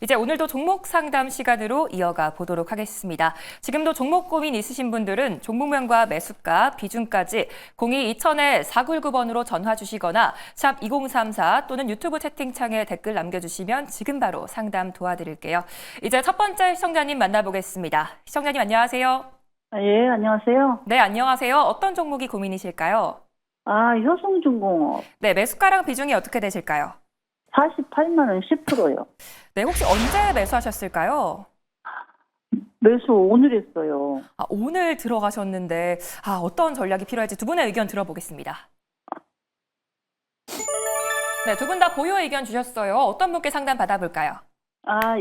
이제 오늘도 종목 상담 시간으로 이어가 보도록 하겠습니다. 지금도 종목 고민 있으신 분들은 종목명과 매수가, 비중까지 02-2000-4919번으로 전화 주시거나 샵 2034 또는 유튜브 채팅창에 댓글 남겨주시면 지금 바로 상담 도와드릴게요. 이제 첫 번째 시청자님 만나보겠습니다. 시청자님 안녕하세요. 예, 안녕하세요. 네, 안녕하세요. 어떤 종목이 고민이실까요? 효성중공업 네, 매수가랑 비중이 어떻게 되실까요? 48만 원 10%요. 네, 혹시 언제 매수하셨을까요? 매수 오늘 했어요. 오늘 들어가셨는데 어떤 전략이 필요할지 두 분의 의견 들어보겠습니다. 네, 두 분 다 보유 의견 주셨어요. 어떤 분께 상담 받아볼까요?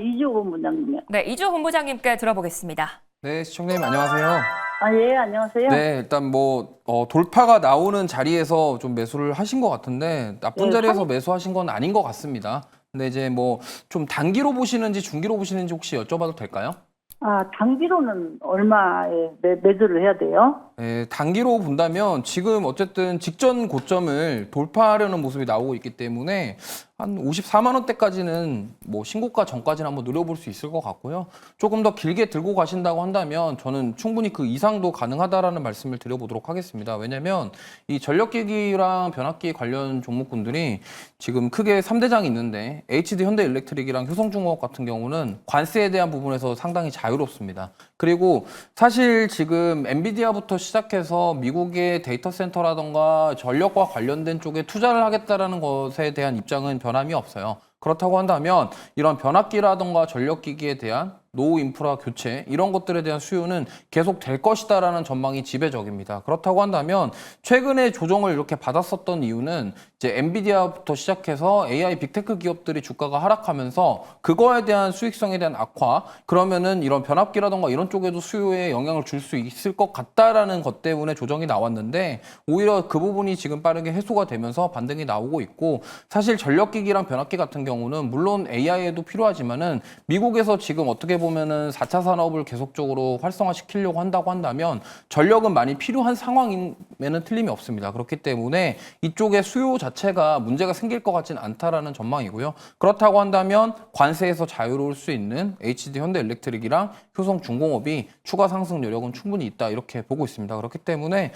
이주호 본부장님이요. 네, 이주 본부장님께 들어보겠습니다. 네, 시청자님 안녕하세요. 예, 안녕하세요. 네, 일단 돌파가 나오는 자리에서 좀 매수를 하신 것 같은데 나쁜 네, 자리에서 매수하신 건 아닌 것 같습니다. 근데 이제 좀 단기로 보시는지 중기로 보시는지 혹시 여쭤봐도 될까요? 단기로는 얼마에 매도를 해야 돼요? 네, 단기로 본다면 지금 어쨌든 직전 고점을 돌파하려는 모습이 나오고 있기 때문에 한 54만 원대까지는 신고가 전까지는 한번 노려볼 수 있을 것 같고요. 조금 더 길게 들고 가신다고 한다면 저는 충분히 그 이상도 가능하다라는 말씀을 드려보도록 하겠습니다. 왜냐하면 이 전력기기랑 변압기 관련 종목군들이 지금 크게 3대장이 있는데 HD 현대일렉트릭이랑 효성중공업 같은 경우는 관세에 대한 부분에서 상당히 자유롭습니다. 그리고 사실 지금 엔비디아부터 시작해서 미국의 데이터 센터라던가 전력과 관련된 쪽에 투자를 하겠다라는 것에 대한 입장은 변함이 없어요. 그렇다고 한다면 이런 변압기라던가 전력기기에 대한 노후 인프라 교체 이런 것들에 대한 수요는 계속 될 것이다라는 전망이 지배적입니다. 그렇다고 한다면 최근에 조정을 이렇게 받았었던 이유는 이제 엔비디아부터 시작해서 AI 빅테크 기업들이 주가가 하락하면서 그거에 대한 수익성에 대한 악화 그러면은 이런 변압기라던가 이런 쪽에도 수요에 영향을 줄 수 있을 것 같다라는 것 때문에 조정이 나왔는데 오히려 그 부분이 지금 빠르게 해소가 되면서 반등이 나오고 있고 사실 전력기기랑 변압기 같은 경우는 물론 AI에도 필요하지만은 미국에서 지금 어떻게 보면은 4차 산업을 계속적으로 활성화시키려고 한다고 한다면 전력은 많이 필요한 상황임에는 틀림이 없습니다. 그렇기 때문에 이쪽에 수요 자체가 문제가 생길 것 같지는 않다라는 전망이고요. 그렇다고 한다면 관세에서 자유로울 수 있는 HD 현대일렉트릭이랑 효성중공업이 추가 상승 여력은 충분히 있다 이렇게 보고 있습니다. 그렇기 때문에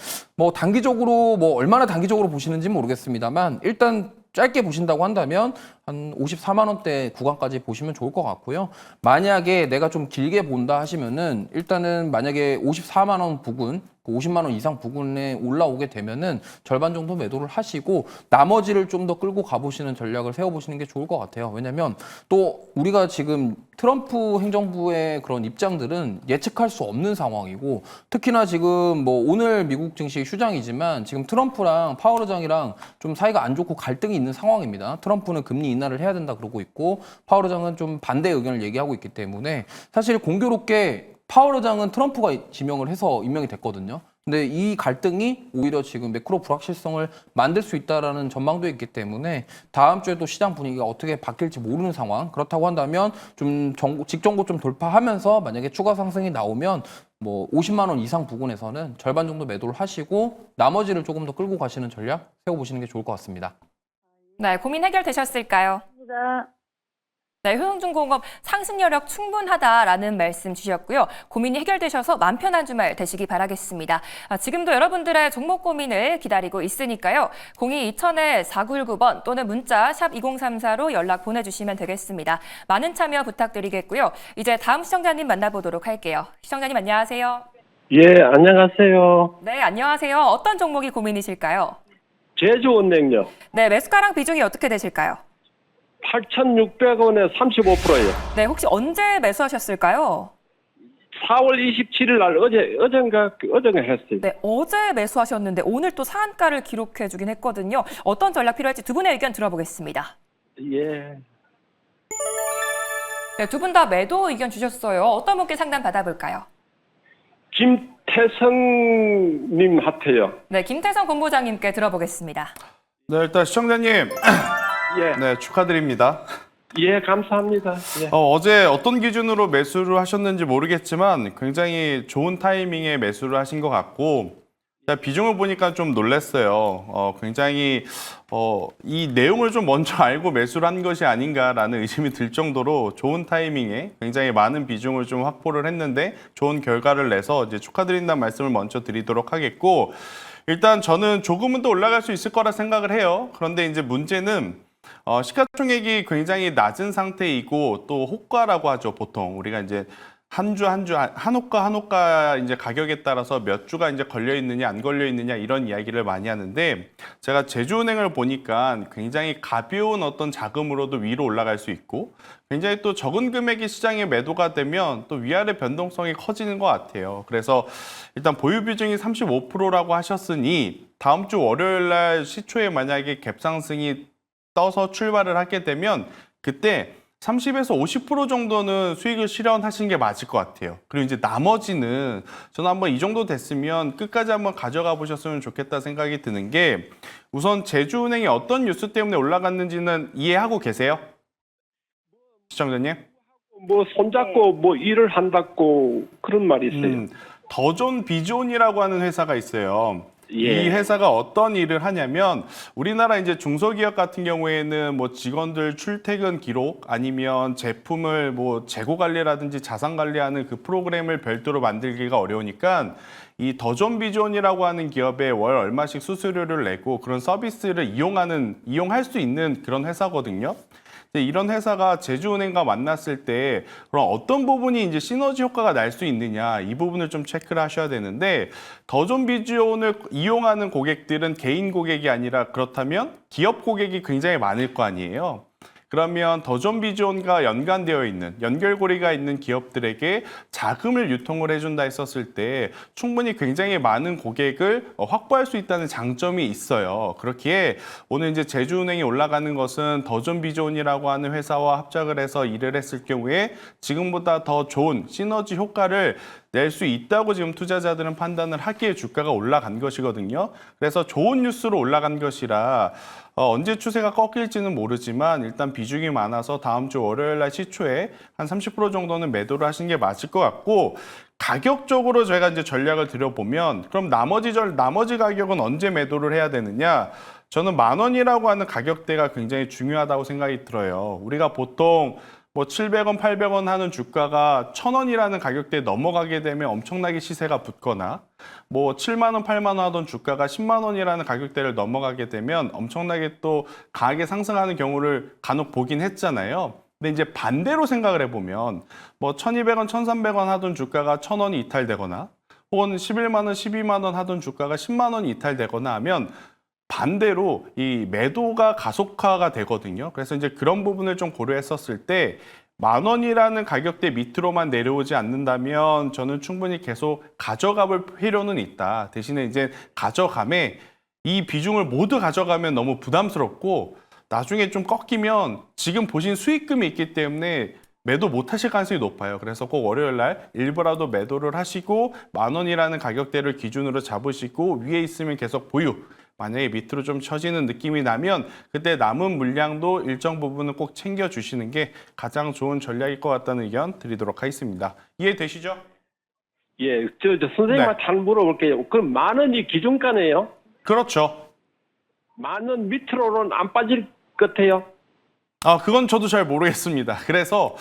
단기적으로 얼마나 단기적으로 보시는지는 모르겠습니다만 일단 짧게 보신다고 한다면 한 54만 원대 구간까지 보시면 좋을 것 같고요. 만약에 내가 좀 길게 본다 하시면은 일단은 만약에 54만 원 부근, 50만 원 이상 부근에 올라오게 되면은 절반 정도 매도를 하시고 나머지를 좀 더 끌고 가보시는 전략을 세워보시는 게 좋을 것 같아요. 왜냐면 또 우리가 지금 트럼프 행정부의 그런 입장들은 예측할 수 없는 상황이고 특히나 지금 오늘 미국 증시 휴장이지만 지금 트럼프랑 파월 의장이랑 좀 사이가 안 좋고 갈등이 있는 상황입니다. 트럼프는 금리 인하를 해야 된다 그러고 있고 파월 의장은 좀 반대 의견을 얘기하고 있기 때문에 사실 공교롭게 파월 의장은 트럼프가 지명을 해서 임명이 됐거든요. 근데 이 갈등이 오히려 지금 매크로 불확실성을 만들 수 있다라는 전망도 있기 때문에 다음 주에도 시장 분위기가 어떻게 바뀔지 모르는 상황. 그렇다고 한다면 좀 직전고 좀 돌파하면서 만약에 추가 상승이 나오면 50만 원 이상 부근에서는 절반 정도 매도를 하시고 나머지를 조금 더 끌고 가시는 전략 세워보시는 게 좋을 것 같습니다. 네, 고민 해결되셨을까요? 감사합니다. 네, 효성중공업 상승 여력 충분하다라는 말씀 주셨고요. 고민이 해결되셔서 마음 편한 주말 되시기 바라겠습니다. 지금도 여러분들의 종목 고민을 기다리고 있으니까요. 02-2000-4919번 또는 문자 샵 2034로 연락 보내주시면 되겠습니다. 많은 참여 부탁드리겠고요. 이제 다음 시청자님 만나보도록 할게요. 시청자님 안녕하세요. 예, 안녕하세요. 네, 안녕하세요. 어떤 종목이 고민이실까요? 제주원냉요. 네, 매수가랑 비중이 어떻게 되실까요? 8,600원에 35%예요. 네, 혹시 언제 매수하셨을까요? 4월 27일 날 어젠가 했어요. 네, 어제 매수하셨는데 오늘 또 상한가를 기록해 주긴 했거든요. 어떤 전략 필요할지 두 분의 의견 들어보겠습니다. 예. 네, 두 분 다 매도 의견 주셨어요. 어떤 분께 상담 받아볼까요? 김태성님 한테요. 네, 김태성 본부장님께 들어보겠습니다. 네, 일단 시청자님, 예. 네, 축하드립니다. 예, 감사합니다. 예. 어제 어떤 기준으로 매수를 하셨는지 모르겠지만 굉장히 좋은 타이밍에 매수를 하신 것 같고 비중을 보니까 좀 놀랐어요. 굉장히 이 내용을 좀 먼저 알고 매수를 한 것이 아닌가라는 의심이 들 정도로 좋은 타이밍에 굉장히 많은 비중을 좀 확보를 했는데 좋은 결과를 내서 이제 축하드린다는 말씀을 먼저 드리도록 하겠고, 일단 저는 조금은 더 올라갈 수 있을 거라 생각을 해요. 그런데 이제 문제는 시가총액이 굉장히 낮은 상태이고 또 호가라고 하죠. 보통 우리가 이제 한 주 한 주 한 호가 이제 가격에 따라서 몇 주가 이제 걸려 있느냐 안 걸려 있느냐 이런 이야기를 많이 하는데, 제가 제주은행을 보니까 굉장히 가벼운 어떤 자금으로도 위로 올라갈 수 있고 굉장히 또 적은 금액이 시장에 매도가 되면 또 위아래 변동성이 커지는 것 같아요. 그래서 일단 보유 비중이 35%라고 하셨으니 다음 주 월요일 날 시초에 만약에 갭상승이 떠서 출발을 하게 되면 그때 30에서 50% 정도는 수익을 실현하시는 게 맞을 것 같아요. 그리고 이제 나머지는 저는 한번 이 정도 됐으면 끝까지 한번 가져가 보셨으면 좋겠다 생각이 드는 게, 우선 제주은행이 어떤 뉴스 때문에 올라갔는지는 이해하고 계세요? 시청자님? 뭐 손잡고 뭐 일을 한다고 그런 말이 있어요. 더존 비존이라고 하는 회사가 있어요. 예. 이 회사가 어떤 일을 하냐면, 우리나라 이제 중소기업 같은 경우에는 뭐 직원들 출퇴근 기록 아니면 제품을 뭐 재고 관리라든지 자산 관리하는 그 프로그램을 별도로 만들기가 어려우니까 이 더존 비존이라고 하는 기업에 월 얼마씩 수수료를 내고 그런 서비스를 이용할 수 있는 그런 회사거든요. 이런 회사가 제주은행과 만났을 때 그럼 어떤 부분이 이제 시너지 효과가 날 수 있느냐, 이 부분을 좀 체크를 하셔야 되는데, 더존 비존을 이용하는 고객들은 개인 고객이 아니라 그렇다면 기업 고객이 굉장히 많을 거 아니에요. 그러면 더존 비존과 연관되어 있는 연결고리가 있는 기업들에게 자금을 유통을 해준다 했었을 때 충분히 굉장히 많은 고객을 확보할 수 있다는 장점이 있어요. 그렇기에 오늘 이제 제주은행이 올라가는 것은 더존 비존이라고 하는 회사와 합작을 해서 일을 했을 경우에 지금보다 더 좋은 시너지 효과를 낼 수 있다고 지금 투자자들은 판단을 하기에 주가가 올라간 것이거든요. 그래서 좋은 뉴스로 올라간 것이라 언제 추세가 꺾일지는 모르지만 일단 비중이 많아서 다음 주 월요일 날 시초에 한 30% 정도는 매도를 하시는 게 맞을 것 같고, 가격적으로 저희가 이제 전략을 드려보면 그럼 나머지 가격은 언제 매도를 해야 되느냐? 저는 10,000원이라고 하는 가격대가 굉장히 중요하다고 생각이 들어요. 우리가 보통 뭐 700원, 800원 하는 주가가 1,000원이라는 가격대에 넘어가게 되면 엄청나게 시세가 붙거나, 뭐 7만 원, 8만 원 하던 주가가 10만 원이라는 가격대를 넘어가게 되면 엄청나게 또 강하게 상승하는 경우를 간혹 보긴 했잖아요. 근데 이제 반대로 생각을 해보면 뭐 1,200원, 1,300원 하던 주가가 1,000원이 이탈되거나, 혹은 11만 원, 12만 원 하던 주가가 10만 원이 이탈되거나 하면 반대로 이 매도가 가속화가 되거든요. 그래서 이제 그런 부분을 좀 고려했었을 때 10,000원이라는 가격대 밑으로만 내려오지 않는다면 저는 충분히 계속 가져가 볼 필요는 있다. 대신에 이제 가져감에 이 비중을 모두 가져가면 너무 부담스럽고 나중에 좀 꺾이면 지금 보신 수익금이 있기 때문에 매도 못 하실 가능성이 높아요. 그래서 꼭 월요일 날 일부라도 매도를 하시고 10,000원이라는 가격대를 기준으로 잡으시고 위에 있으면 계속 보유. 만약에 밑으로 좀 처지는 느낌이 나면 그때 남은 물량도 일정 부분은 꼭 챙겨주시는 게 가장 좋은 전략일 것 같다는 의견 드리도록 하겠습니다. 이해되시죠? 예, 저 선생님한테 한 물어볼게요. 그럼 10,000원이 기준가네요? 그렇죠. 10,000원 밑으로는 안 빠질 것 같아요? 그건 저도 잘 모르겠습니다. 그래서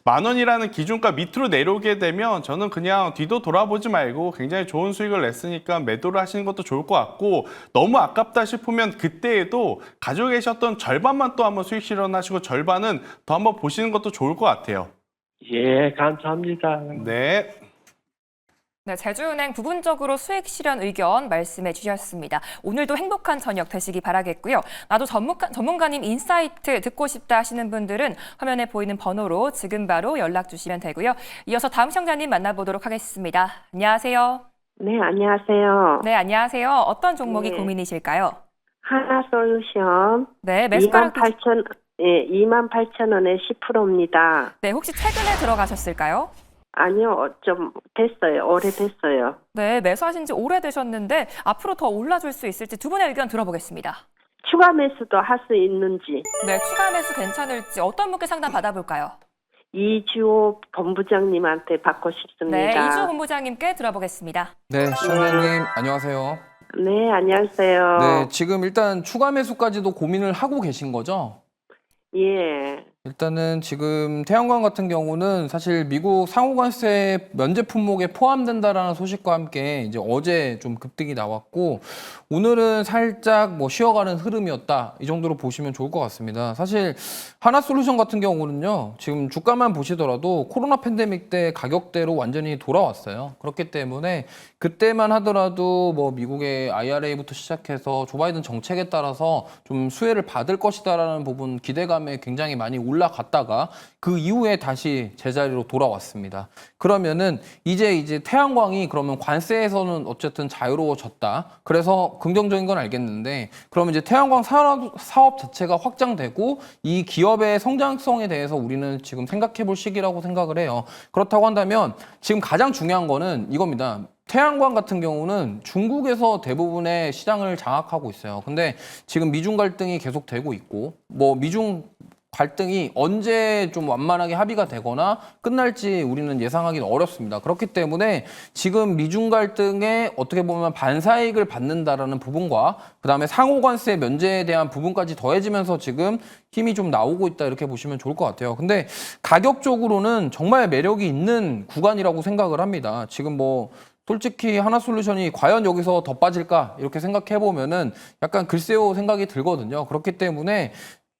10,000원이라는 기준가 밑으로 내려오게 되면 저는 그냥 뒤도 돌아보지 말고 굉장히 좋은 수익을 냈으니까 매도를 하시는 것도 좋을 것 같고, 너무 아깝다 싶으면 그때에도 가지고 계셨던 절반만 또 한번 수익 실현하시고 절반은 더 한번 보시는 것도 좋을 것 같아요. 예, 감사합니다. 네. 네, 제주은행 부분적으로 수익 실현 의견 말씀해 주셨습니다. 오늘도 행복한 저녁 되시기 바라겠고요. 나도 전문가님 인사이트 듣고 싶다 하시는 분들은 화면에 보이는 번호로 지금 바로 연락 주시면 되고요. 이어서 다음 시청자님 만나보도록 하겠습니다. 안녕하세요. 네, 안녕하세요. 네, 안녕하세요. 어떤 종목이 네. 고민이실까요? 하나솔루션 네, 매수가락 28,000원에 10%입니다. 네, 혹시 최근에 들어가셨을까요? 아니요, 좀 됐어요. 오래됐어요. 네, 매수하신 지 오래되셨는데 앞으로 더 올라줄 수 있을지 두 분의 의견 들어보겠습니다. 추가 매수도 할 수 있는지. 네, 추가 매수 괜찮을지 어떤 분께 상담 받아볼까요? 이주호 본부장님한테 받고 싶습니다. 네, 이주호 본부장님께 들어보겠습니다. 네, 시청자님 안녕하세요. 네, 안녕하세요. 네, 지금 일단 추가 매수까지도 고민을 하고 계신 거죠? 예. 일단은 지금 태양광 같은 경우는 사실 미국 상호관세 면제 품목에 포함된다라는 소식과 함께 이제 어제 좀 급등이 나왔고 오늘은 살짝 뭐 쉬어가는 흐름이었다 이 정도로 보시면 좋을 것 같습니다. 사실 하나솔루션 같은 경우는요 지금 주가만 보시더라도 코로나 팬데믹 때 가격대로 완전히 돌아왔어요. 그렇기 때문에 그때만 하더라도 뭐 미국의 IRA부터 시작해서 조 바이든 정책에 따라서 좀 수혜를 받을 것이다라는 부분 기대감에 굉장히 많이 올라갔다가 그 이후에 다시 제자리로 돌아왔습니다. 그러면은 이제 태양광이 그러면 관세에서는 어쨌든 자유로워졌다. 그래서 긍정적인 건 알겠는데 그러면 이제 태양광 사업 자체가 확장되고 이 기업의 성장성에 대해서 우리는 지금 생각해 볼 시기라고 생각을 해요. 그렇다고 한다면 지금 가장 중요한 거는 이겁니다. 태양광 같은 경우는 중국에서 대부분의 시장을 장악하고 있어요. 근데 지금 미중 갈등이 계속되고 있고 뭐 미중 갈등이 언제 좀 완만하게 합의가 되거나 끝날지 우리는 예상하기는 어렵습니다. 그렇기 때문에 지금 미중 갈등에 어떻게 보면 반사이익을 받는다라는 부분과 그다음에 상호관세 면제에 대한 부분까지 더해지면서 지금 힘이 좀 나오고 있다 이렇게 보시면 좋을 것 같아요. 근데 가격적으로는 정말 매력이 있는 구간이라고 생각을 합니다. 지금 뭐 솔직히 하나솔루션이 과연 여기서 더 빠질까 이렇게 생각해 보면은 약간 글쎄요 생각이 들거든요. 그렇기 때문에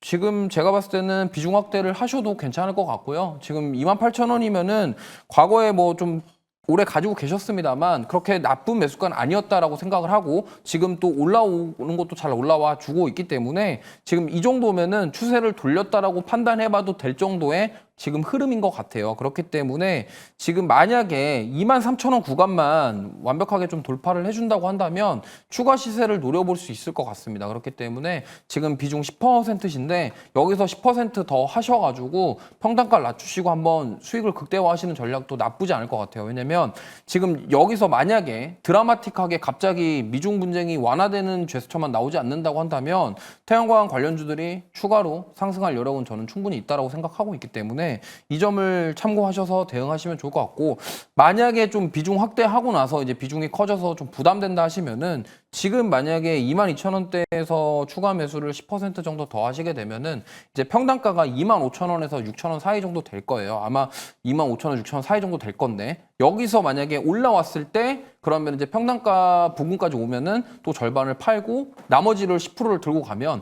지금 제가 봤을 때는 비중 확대를 하셔도 괜찮을 것 같고요. 지금 28,000원이면은 과거에 뭐 좀 오래 가지고 계셨습니다만 그렇게 나쁜 매수가는 아니었다라고 생각을 하고 지금 또 올라오는 것도 잘 올라와 주고 있기 때문에 지금 이 정도면은 추세를 돌렸다라고 판단해봐도 될 정도의 지금 흐름인 것 같아요. 그렇기 때문에 지금 만약에 23,000원 구간만 완벽하게 좀 돌파를 해준다고 한다면 추가 시세를 노려볼 수 있을 것 같습니다. 그렇기 때문에 지금 비중 10%신데 여기서 10% 더 하셔가지고 평단가를 낮추시고 한번 수익을 극대화하시는 전략도 나쁘지 않을 것 같아요. 왜냐면 지금 여기서 만약에 드라마틱하게 갑자기 미중 분쟁이 완화되는 제스처만 나오지 않는다고 한다면 태양광 관련주들이 추가로 상승할 여력은 저는 충분히 있다고 생각하고 있기 때문에 이 점을 참고하셔서 대응하시면 좋을 것 같고 만약에 좀 비중 확대하고 나서 이제 비중이 커져서 좀 부담된다 하시면은 지금 만약에 22,000원대에서 추가 매수를 10% 정도 더 하시게 되면은 이제 평단가가 25,000원에서 6,000원 사이 정도 될 거예요. 아마 25,000원, 6,000원 사이 정도 될 건데 여기서 만약에 올라왔을 때 그러면 이제 평단가 부분까지 오면은 또 절반을 팔고 나머지를 10%를 들고 가면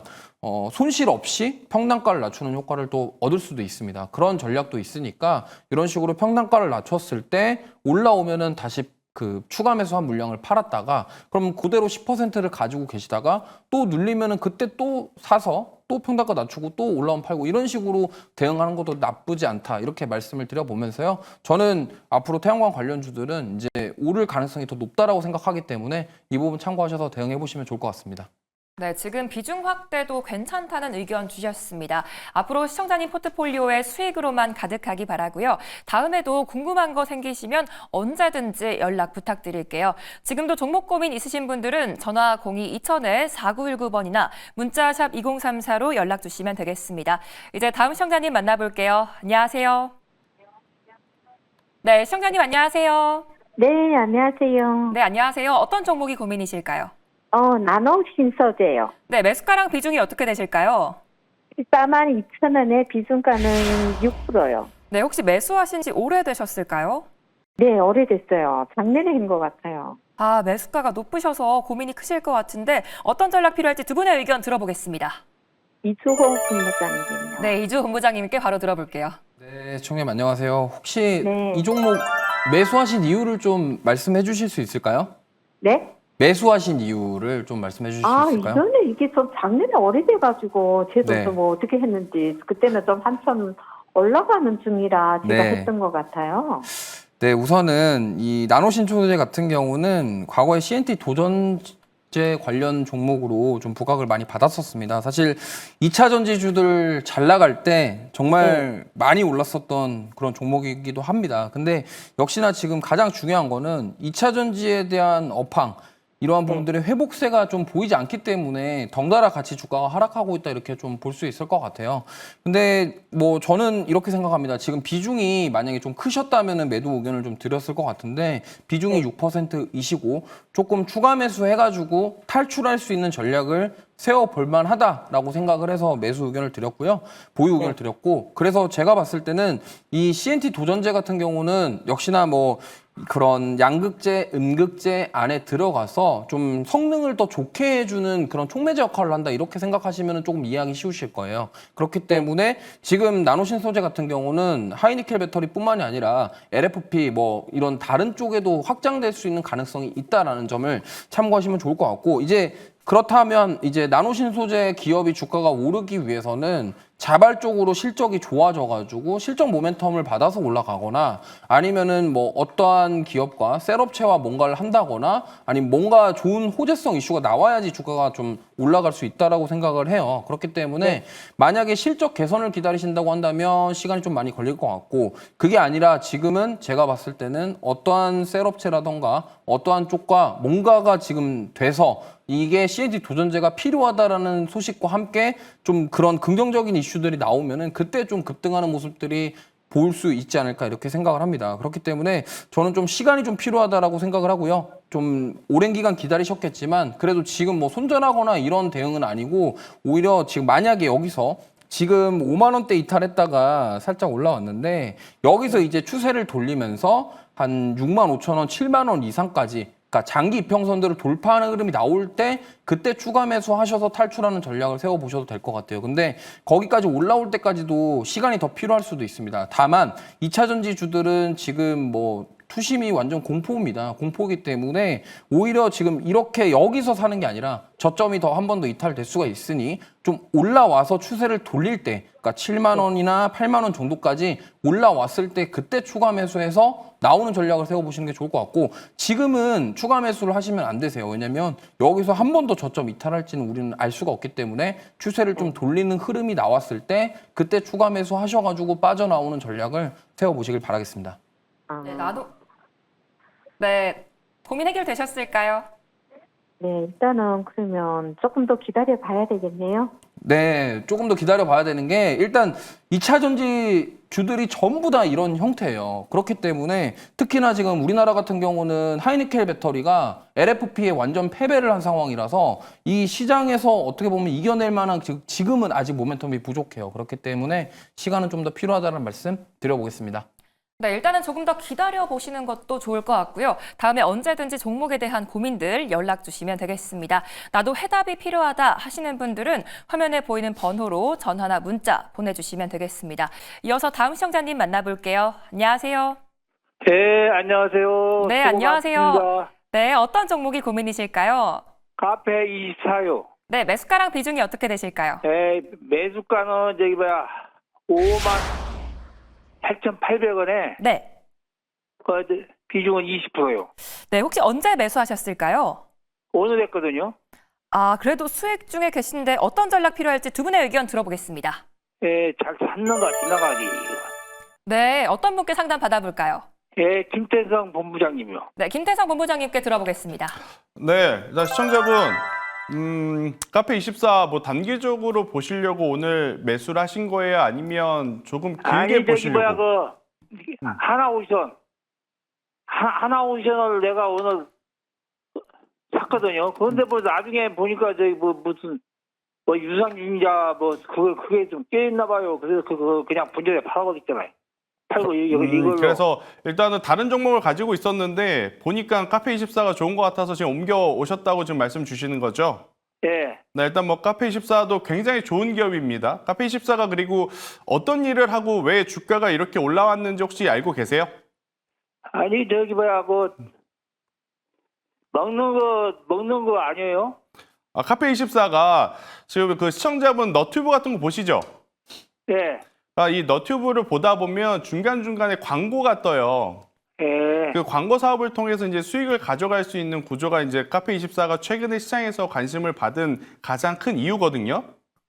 손실 없이 평단가를 낮추는 효과를 또 얻을 수도 있습니다. 그런 전략도 있으니까 이런 식으로 평단가를 낮췄을 때 올라오면은 다시 그 추가 매수한 물량을 팔았다가 그럼 그대로 10%를 가지고 계시다가 또 눌리면은 그때 또 사서 또 평단가 낮추고 또 올라오면 팔고 이런 식으로 대응하는 것도 나쁘지 않다 이렇게 말씀을 드려보면서요. 저는 앞으로 태양광 관련주들은 이제 오를 가능성이 더 높다라고 생각하기 때문에 이 부분 참고하셔서 대응해 보시면 좋을 것 같습니다. 네, 지금 비중 확대도 괜찮다는 의견 주셨습니다. 앞으로 시청자님 포트폴리오에 수익으로만 가득하기 바라고요. 다음에도 궁금한 거 생기시면 언제든지 연락 부탁드릴게요. 지금도 종목 고민 있으신 분들은 전화 02-2000-4919번이나 문자 샵 2034로 연락 주시면 되겠습니다. 이제 다음 시청자님 만나볼게요. 안녕하세요. 네, 시청자님 안녕하세요. 네, 안녕하세요. 네, 안녕하세요. 어떤 종목이 고민이실까요? 나노 신소재요. 네, 매수가랑 비중이 어떻게 되실까요? 42,000원에 비중가는 6%요. 네, 혹시 매수하신 지 오래되셨을까요? 네, 오래됐어요. 작년에 한 것 같아요. 아, 매수가가 높으셔서 고민이 크실 것 같은데 어떤 전략 필요할지 두 분의 의견 들어보겠습니다. 이주호 본부장님이요. 네, 이주 본부장님께 바로 들어볼게요. 네, 총님 안녕하세요. 혹시 네. 이 종목 매수하신 이유를 좀 말씀해 주실 수 있을까요? 네? 매수하신 이유를 좀 말씀해 주실 수 있을까요? 이거는 이게 좀 작년에 오래돼가지고 저도 네. 좀 어떻게 했는지 그때는 좀 한참 올라가는 중이라 제가 네. 했던 것 같아요. 네, 우선은 이 나노신소재 같은 경우는 과거에 CNT 도전제 관련 종목으로 좀 부각을 많이 받았었습니다. 사실 2차 전지주들 잘 나갈 때 정말 많이 올랐었던 그런 종목이기도 합니다. 근데 역시나 지금 가장 중요한 거는 2차 전지에 대한 업황 이러한 부분들의 회복세가 좀 보이지 않기 때문에 덩달아 같이 주가가 하락하고 있다 이렇게 좀 볼 수 있을 것 같아요. 근데 뭐 저는 이렇게 생각합니다. 지금 비중이 만약에 좀 크셨다면은 매도 의견을 좀 드렸을 것 같은데 비중이 6%이시고 조금 추가 매수 해가지고 탈출할 수 있는 전략을 세워볼 만하다라고 생각을 해서 매수 의견을 드렸고요. 보유 의견을 드렸고 그래서 제가 봤을 때는 이 CNT 도전제 같은 경우는 역시나 뭐 그런 양극재, 음극재 안에 들어가서 좀 성능을 더 좋게 해주는 그런 촉매제 역할을 한다 이렇게 생각하시면 조금 이해하기 쉬우실 거예요. 그렇기 때문에 지금 나노신소재 같은 경우는 하이니켈 배터리뿐만이 아니라 LFP 뭐 이런 다른 쪽에도 확장될 수 있는 가능성이 있다라는 점을 참고하시면 좋을 것 같고 이제 그렇다면 이제 나노신소재 기업이 주가가 오르기 위해서는 자발적으로 실적이 좋아져가지고 실적 모멘텀을 받아서 올라가거나 아니면은 뭐 어떠한 기업과 셀업체와 뭔가를 한다거나 아니면 뭔가 좋은 호재성 이슈가 나와야지 주가가 좀 올라갈 수 있다라고 생각을 해요. 그렇기 때문에 만약에 실적 개선을 기다리신다고 한다면 시간이 좀 많이 걸릴 것 같고 그게 아니라 지금은 제가 봤을 때는 어떠한 셀업체라던가 어떠한 쪽과 뭔가가 지금 돼서 이게 CNT 도전제가 필요하다라는 소식과 함께 좀 그런 긍정적인 이슈들이 나오면은 그때 좀 급등하는 모습들이 볼 수 있지 않을까 이렇게 생각을 합니다. 그렇기 때문에 저는 좀 시간이 좀 필요하다라고 생각을 하고요. 좀 오랜 기간 기다리셨겠지만 그래도 지금 뭐 손절하거나 이런 대응은 아니고 오히려 지금 만약에 여기서 지금 5만 원대 이탈했다가 살짝 올라왔는데 여기서 이제 추세를 돌리면서 한 6만 5천 원, 7만 원 이상까지 그러니까 장기 이평선들을 돌파하는 흐름이 나올 때 그때 추가 매수하셔서 탈출하는 전략을 세워보셔도 될 것 같아요. 근데 거기까지 올라올 때까지도 시간이 더 필요할 수도 있습니다. 다만 2차 전지주들은 지금 뭐 투심이 완전 공포입니다. 공포이기 때문에 오히려 지금 이렇게 여기서 사는 게 아니라 저점이 더 한 번 더 이탈될 수가 있으니 좀 올라와서 추세를 돌릴 때 그러니까 7만 원이나 8만 원 정도까지 올라왔을 때 그때 추가 매수해서 나오는 전략을 세워보시는 게 좋을 것 같고 지금은 추가 매수를 하시면 안 되세요. 왜냐하면 여기서 한 번 더 저점 이탈할지는 우리는 알 수가 없기 때문에 추세를 좀 돌리는 흐름이 나왔을 때 그때 추가 매수 하셔가지고 빠져나오는 전략을 세워보시길 바라겠습니다. 네, 네, 고민 해결되셨을까요? 네, 일단은 그러면 조금 더 기다려 봐야 되겠네요. 네, 조금 더 기다려 봐야 되는 게 일단 2차 전지 주들이 전부 다 이런 형태예요. 그렇기 때문에 특히나 지금 우리나라 같은 경우는 하이니켈 배터리가 LFP에 완전 패배를 한 상황이라서 이 시장에서 어떻게 보면 이겨낼 만한 지금은 아직 모멘텀이 부족해요. 그렇기 때문에 시간은 좀 더 필요하다는 말씀 드려보겠습니다. 네, 일단은 조금 더 기다려보시는 것도 좋을 것 같고요. 다음에 언제든지 종목에 대한 고민들 연락 주시면 되겠습니다. 나도 해답이 필요하다 하시는 분들은 화면에 보이는 번호로 전화나 문자 보내주시면 되겠습니다. 이어서 다음 시청자님 만나볼게요. 안녕하세요. 네, 안녕하세요. 네, 수고 안녕하세요. 많습니다. 네, 어떤 종목이 고민이실까요? 카페 24요. 네, 매수가랑 비중이 어떻게 되실까요? 네, 매수가는 저기 뭐야 5만 8,800원에 네. 비중은 20%요. 네, 혹시 언제 매수하셨을까요? 오늘 했거든요. 아, 그래도 수익 중에 계신데 어떤 전략 필요할지 두 분의 의견 들어보겠습니다. 네, 잘 샀는가 지나가기. 네, 어떤 분께 상담 받아볼까요? 네, 김태성 본부장님이요. 네, 김태성 본부장님께 들어보겠습니다. 네, 자, 시청자분. 카페24 뭐 단기적으로 보시려고 오늘 매수를 하신 거예요? 아니면 조금 길게 아니 저기 보시려고? 뭐야 하나오션 하나오션을 내가 오늘 샀거든요. 그런데 뭐 나중에 보니까 저기 뭐 무슨 뭐 유상증자 뭐 그게 좀 깨있나 봐요. 그래서 그거 그냥 본전에 팔아버렸잖아요. 팔고 이걸로. 그래서 일단은 다른 종목을 가지고 있었는데 보니까 카페24가 좋은 것 같아서 지금 옮겨 오셨다고 지금 말씀 주시는 거죠? 예. 네, 일단 뭐 카페24도 굉장히 좋은 기업입니다. 카페24가 그리고 어떤 일을 하고 왜 주가가 이렇게 올라왔는지 혹시 알고 계세요? 아니 저기 뭐야 뭐 먹는 거 아니에요? 카페24가 지금 그 시청자분 너튜브 같은 거 보시죠? 예. 이 너튜브를 보다 보면 중간중간에 광고가 떠요. 예. 그 광고 사업을 통해서 이제 수익을 가져갈 수 있는 구조가 이제 카페24가 최근에 시장에서 관심을 받은 가장 큰 이유거든요.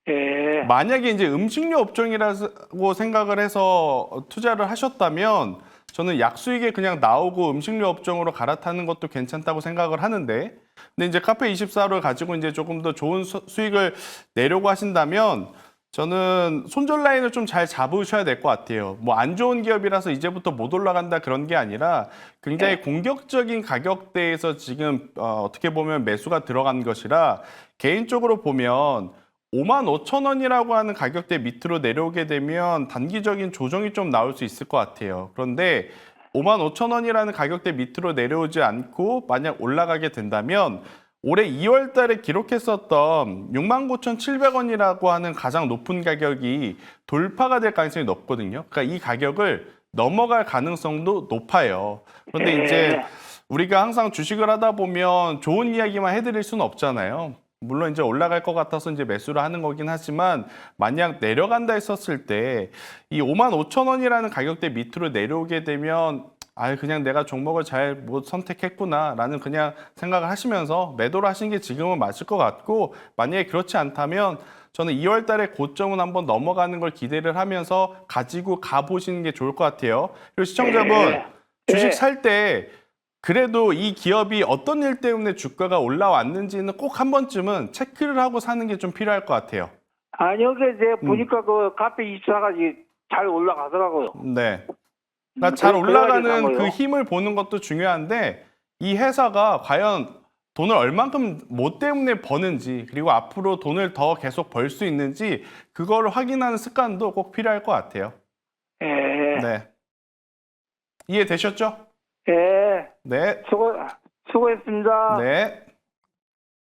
예. 만약에 이제 음식료 업종이라고 생각을 해서 투자를 하셨다면 저는 약수익에 그냥 나오고 음식료 업종으로 갈아타는 것도 괜찮다고 생각을 하는데 근데 이제 카페24를 가지고 이제 조금 더 좋은 수익을 내려고 하신다면 저는 손절 라인을 좀 잘 잡으셔야 될 것 같아요. 뭐 안 좋은 기업이라서 이제부터 못 올라간다 그런 게 아니라 굉장히 공격적인 가격대에서 지금 어떻게 보면 매수가 들어간 것이라 개인적으로 보면 55,000원이라고 하는 가격대 밑으로 내려오게 되면 단기적인 조정이 좀 나올 수 있을 것 같아요. 그런데 55,000원이라는 가격대 밑으로 내려오지 않고 만약 올라가게 된다면 올해 2월 달에 기록했었던 69,700원이라고 하는 가장 높은 가격이 돌파가 될 가능성이 높거든요. 그러니까 이 가격을 넘어갈 가능성도 높아요. 그런데 이제 우리가 항상 주식을 하다 보면 좋은 이야기만 해드릴 수는 없잖아요. 물론 이제 올라갈 것 같아서 이제 매수를 하는 거긴 하지만 만약 내려간다 했었을 때 이 55,000원이라는 가격대 밑으로 내려오게 되면 그냥 내가 종목을 잘 못 선택했구나라는 그냥 생각을 하시면서 매도를 하시는 게 지금은 맞을 것 같고 만약에 그렇지 않다면 저는 2월 달에 고점은 한번 넘어가는 걸 기대를 하면서 가지고 가보시는 게 좋을 것 같아요. 그리고 시청자분 주식 살 때 그래도 이 기업이 어떤 일 때문에 주가가 올라왔는지는 꼭 한 번쯤은 체크를 하고 사는 게 좀 필요할 것 같아요. 아니요, 제가 보니까 그 카페24가 잘 올라가더라고요. 네. 그러니까 잘 올라가는 그래가지고 산 그 거예요. 힘을 보는 것도 중요한데 이 회사가 과연 돈을 얼만큼 뭐 때문에 버는지 그리고 앞으로 돈을 더 계속 벌 수 있는지 그거를 확인하는 습관도 꼭 필요할 것 같아요. 네. 이해되셨죠? 네. 수고했습니다. 네.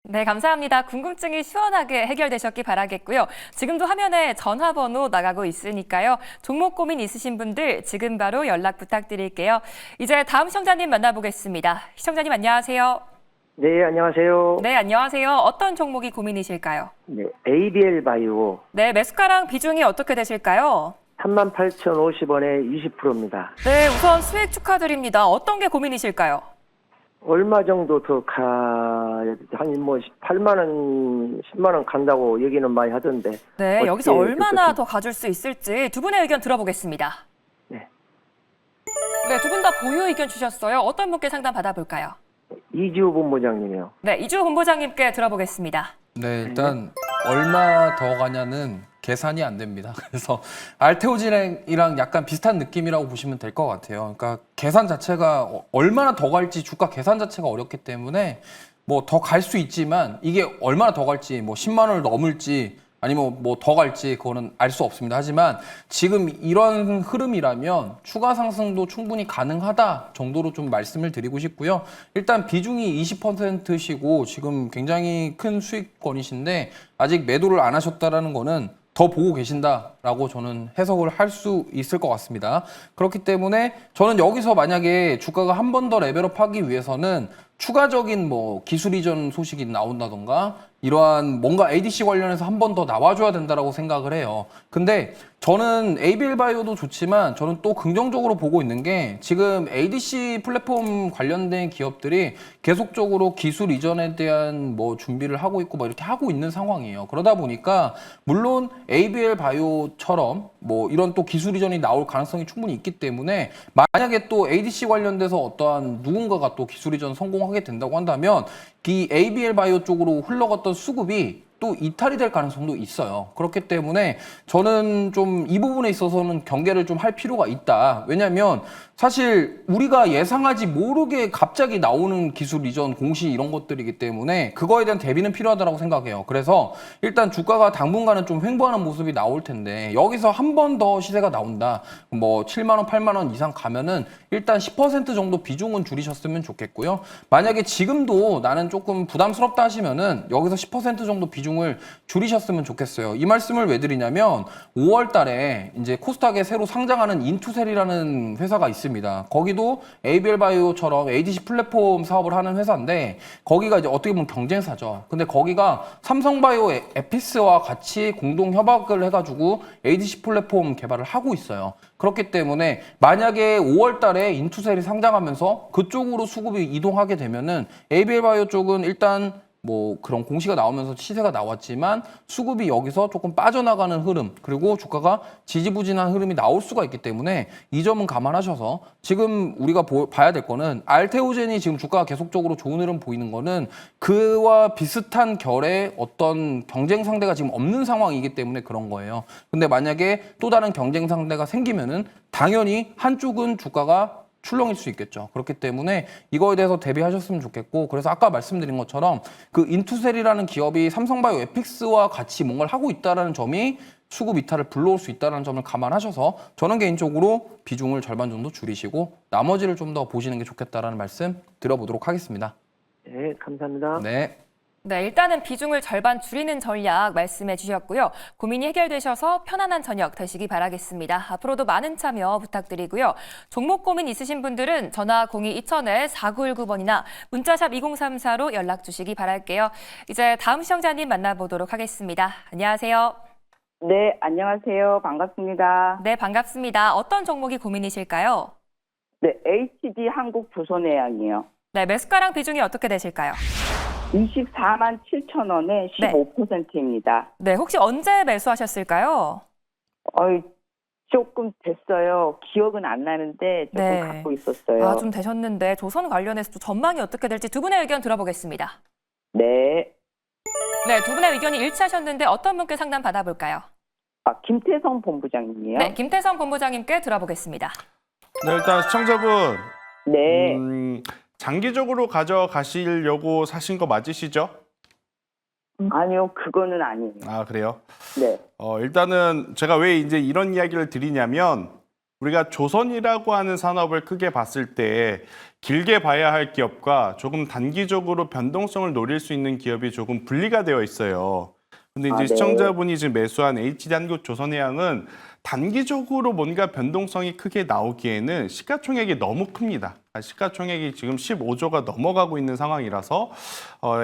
네, 감사합니다. 궁금증이 시원하게 해결되셨기 바라겠고요. 지금도 화면에 전화번호 나가고 있으니까요. 종목 고민 있으신 분들 지금 바로 연락 부탁드릴게요. 이제 다음 시청자님 만나보겠습니다. 시청자님 안녕하세요. 네, 안녕하세요. 네, 안녕하세요. 어떤 종목이 고민이실까요? 네, ABL 바이오 네, 매수가랑 비중이 어떻게 되실까요? 38,050원에 20%입니다. 네, 우선 수익 축하드립니다. 어떤 게 고민이실까요? 얼마 정도 더 한 뭐 8만 원, 10만 원 간다고 얘기는 많이 하던데. 네, 여기서 어떻게 얼마나 그렇게- 더 가줄 수 있을지 두 분의 의견 들어보겠습니다. 네. 네, 두 분 다 보유 의견 주셨어요. 어떤 분께 상담 받아볼까요? 이지우 본부장님이요. 네, 이주 본부장님께 들어보겠습니다. 네, 일단 얼마 더 가냐는 계산이 안 됩니다. 그래서 알테오진이랑 약간 비슷한 느낌이라고 보시면 될 것 같아요. 그러니까 계산 자체가 얼마나 더 갈지 주가 계산 자체가 어렵기 때문에 뭐 더 갈 수 있지만 이게 얼마나 더 갈지 뭐 10만 원을 넘을지 아니면 뭐 더 갈지 그거는 알 수 없습니다. 하지만 지금 이런 흐름이라면 추가 상승도 충분히 가능하다 정도로 좀 말씀을 드리고 싶고요. 일단 비중이 20%시고 지금 굉장히 큰 수익권이신데 아직 매도를 안 하셨다라는 거는 더 보고 계신다라고 저는 해석을 할 수 있을 것 같습니다. 그렇기 때문에 저는 여기서 만약에 주가가 한 번 더 레벨업하기 위해서는 추가적인 뭐 기술 이전 소식이 나온다던가 이러한 뭔가 ADC 관련해서 한 번 더 나와줘야 된다라고 생각을 해요. 근데 저는 ABL 바이오도 좋지만 저는 또 긍정적으로 보고 있는 게 지금 ADC 플랫폼 관련된 기업들이 계속적으로 기술 이전에 대한 뭐 준비를 하고 있고 뭐 이렇게 하고 있는 상황이에요. 그러다 보니까 물론 ABL 바이오처럼 뭐 이런 또 기술 이전이 나올 가능성이 충분히 있기 때문에 만약에 또 ADC 관련돼서 어떠한 누군가가 또 기술 이전 성공하게 된다고 한다면 이 ABL 바이오 쪽으로 흘러갔던 수급이 또 이탈이 될 가능성도 있어요. 그렇기 때문에 저는 좀 이 부분에 있어서는 경계를 좀 할 필요가 있다. 왜냐하면 사실 우리가 예상하지 모르게 갑자기 나오는 기술 이전 공시 이런 것들이기 때문에 그거에 대한 대비는 필요하다고 생각해요. 그래서 일단 주가가 당분간은 좀 횡보하는 모습이 나올 텐데 여기서 한 번 더 시세가 나온다. 뭐 7만 원, 8만 원 이상 가면은 일단 10% 정도 비중은 줄이셨으면 좋겠고요. 만약에 지금도 나는 조금 부담스럽다 하시면은 여기서 10% 정도 비중을 줄이셨으면 좋겠어요. 이 말씀을 왜 드리냐면 5월 달에 이제 코스닥에 새로 상장하는 인투셀이라는 회사가 있습니다. 거기도 ABL 바이오처럼 ADC 플랫폼 사업을 하는 회사인데 거기가 이제 어떻게 보면 경쟁사죠. 근데 거기가 삼성바이오 에피스와 같이 공동 협약을 해가지고 ADC 플랫폼 개발을 하고 있어요. 그렇기 때문에 만약에 5월 달에 인투셀이 상장하면서 그쪽으로 수급이 이동하게 되면은 ABL 바이오 쪽은 일단 뭐 그런 공시가 나오면서 시세가 나왔지만 수급이 여기서 조금 빠져나가는 흐름 그리고 주가가 지지부진한 흐름이 나올 수가 있기 때문에 이 점은 감안하셔서 지금 우리가 봐야 될 거는 알테오젠이 지금 주가가 계속적으로 좋은 흐름 보이는 거는 그와 비슷한 결의 어떤 경쟁 상대가 지금 없는 상황이기 때문에 그런 거예요. 근데 만약에 또 다른 경쟁 상대가 생기면은 당연히 한쪽은 주가가 출렁일 수 있겠죠. 그렇기 때문에 이거에 대해서 대비하셨으면 좋겠고 그래서 아까 말씀드린 것처럼 그 인투셀이라는 기업이 삼성바이오 에픽스와 같이 뭔가를 하고 있다는 점이 수급 이탈을 불러올 수 있다는 점을 감안하셔서 저는 개인적으로 비중을 절반 정도 줄이시고 나머지를 좀 더 보시는 게 좋겠다라는 말씀 드려보도록 하겠습니다. 네, 감사합니다. 네. 네, 일단은 비중을 절반 줄이는 전략 말씀해 주셨고요. 고민이 해결되셔서 편안한 저녁 되시기 바라겠습니다. 앞으로도 많은 참여 부탁드리고요. 종목 고민 있으신 분들은 전화 02-2000-4919번이나 문자샵 2034로 연락 주시기 바랄게요. 이제 다음 시청자님 만나보도록 하겠습니다. 안녕하세요. 네, 안녕하세요. 반갑습니다. 네, 반갑습니다. 어떤 종목이 고민이실까요? 네, HD 한국조선해양이요. 네, 매수가랑 비중이 어떻게 되실까요? 24만 7천 원에 15%입니다. 네, 혹시 언제 매수하셨을까요? 조금 됐어요. 기억은 안 나는데 조금 네. 갖고 있었어요. 아, 좀 되셨는데 조선 관련해서 또 전망이 어떻게 될지 두 분의 의견 들어보겠습니다. 네. 네, 두 분의 의견이 일치하셨는데 어떤 분께 상담 받아볼까요? 김태성 본부장님이요. 네, 김태성 본부장님께 들어보겠습니다. 네, 일단 시청자분 네. 장기적으로 가져가시려고 사신 거 맞으시죠? 아니요, 그거는 아니에요. 아, 그래요? 네. 일단은 제가 왜 이제 이런 이야기를 드리냐면 우리가 조선이라고 하는 산업을 크게 봤을 때 길게 봐야 할 기업과 조금 단기적으로 변동성을 노릴 수 있는 기업이 조금 분리가 되어 있어요. 근데 이제 네. 시청자분이 지금 매수한 HD한국조선해양은 단기적으로 뭔가 변동성이 크게 나오기에는 시가총액이 너무 큽니다. 시가총액이 지금 15조가 넘어가고 있는 상황이라서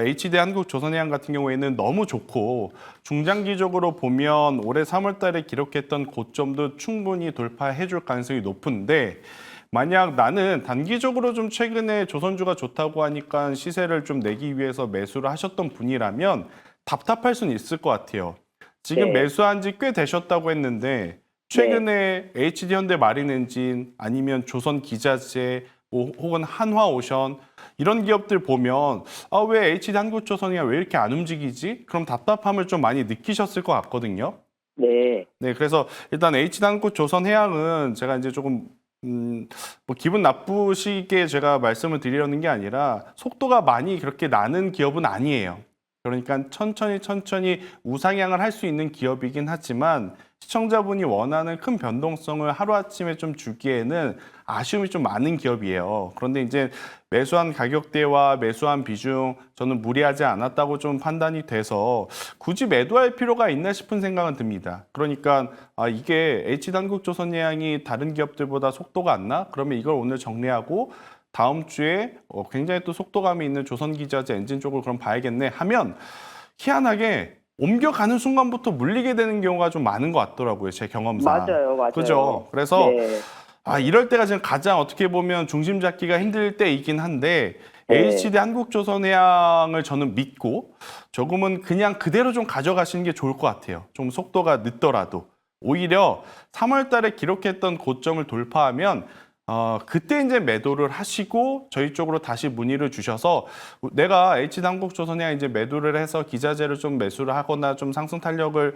HD한국조선해양 같은 경우에는 너무 좋고 중장기적으로 보면 올해 3월 달에 기록했던 고점도 충분히 돌파해 줄 가능성이 높은데 만약 나는 단기적으로 좀 최근에 조선주가 좋다고 하니까 시세를 좀 내기 위해서 매수를 하셨던 분이라면 답답할 수는 있을 것 같아요. 지금 네. 매수한 지 꽤 되셨다고 했는데 최근에 HD현대마린엔진 아니면 조선기자재 혹은 한화오션 이런 기업들 보면 왜 HD한국조선이 왜 이렇게 안 움직이지? 그럼 답답함을 좀 많이 느끼셨을 것 같거든요. 네. 네, 그래서 일단 HD한국조선해양은 제가 이제 조금 뭐 기분 나쁘시게 제가 말씀을 드리려는 게 아니라 속도가 많이 그렇게 나는 기업은 아니에요. 그러니까 천천히 우상향을 할 수 있는 기업이긴 하지만 시청자분이 원하는 큰 변동성을 하루아침에 좀 주기에는 아쉬움이 좀 많은 기업이에요. 그런데 이제 매수한 가격대와 매수한 비중 저는 무리하지 않았다고 좀 판단이 돼서 굳이 매도할 필요가 있나 싶은 생각은 듭니다. 그러니까 이게 HD한국조선해양이 다른 기업들보다 속도가 안 나? 그러면 이걸 오늘 정리하고 다음 주에 굉장히 또 속도감이 있는 조선기자재 엔진 쪽을 그럼 봐야겠네 하면 희한하게 옮겨가는 순간부터 물리게 되는 경우가 좀 많은 것 같더라고요. 제 경험상. 맞아요. 그죠? 그래서 네. 이럴 때가 지금 가장 어떻게 보면 중심 잡기가 힘들 때이긴 한데 네. HD한국조선해양을 저는 믿고 조금은 그냥 그대로 좀 가져가시는 게 좋을 것 같아요. 좀 속도가 늦더라도. 오히려 3월 달에 기록했던 고점을 돌파하면 그때 이제 매도를 하시고 저희 쪽으로 다시 문의를 주셔서 내가 HD한국조선해양 이제 매도를 해서 기자재를 좀 매수를 하거나 좀 상승 탄력을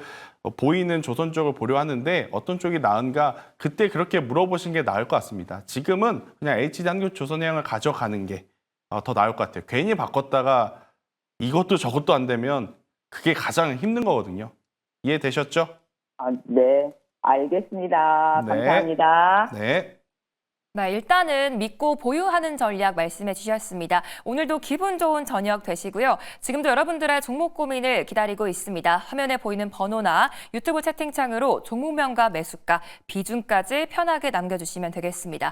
보이는 조선 쪽을 보려 하는데 어떤 쪽이 나은가 그때 그렇게 물어보신 게 나을 것 같습니다. 지금은 그냥 HD한국조선해양을 가져가는 게 더 나을 것 같아요. 괜히 바꿨다가 이것도 저것도 안 되면 그게 가장 힘든 거거든요. 이해되셨죠? 네. 알겠습니다. 네. 감사합니다. 네. 네, 일단은 믿고 보유하는 전략 말씀해 주셨습니다. 오늘도 기분 좋은 저녁 되시고요. 지금도 여러분들의 종목 고민을 기다리고 있습니다. 화면에 보이는 번호나 유튜브 채팅창으로 종목명과 매수가, 비중까지 편하게 남겨주시면 되겠습니다.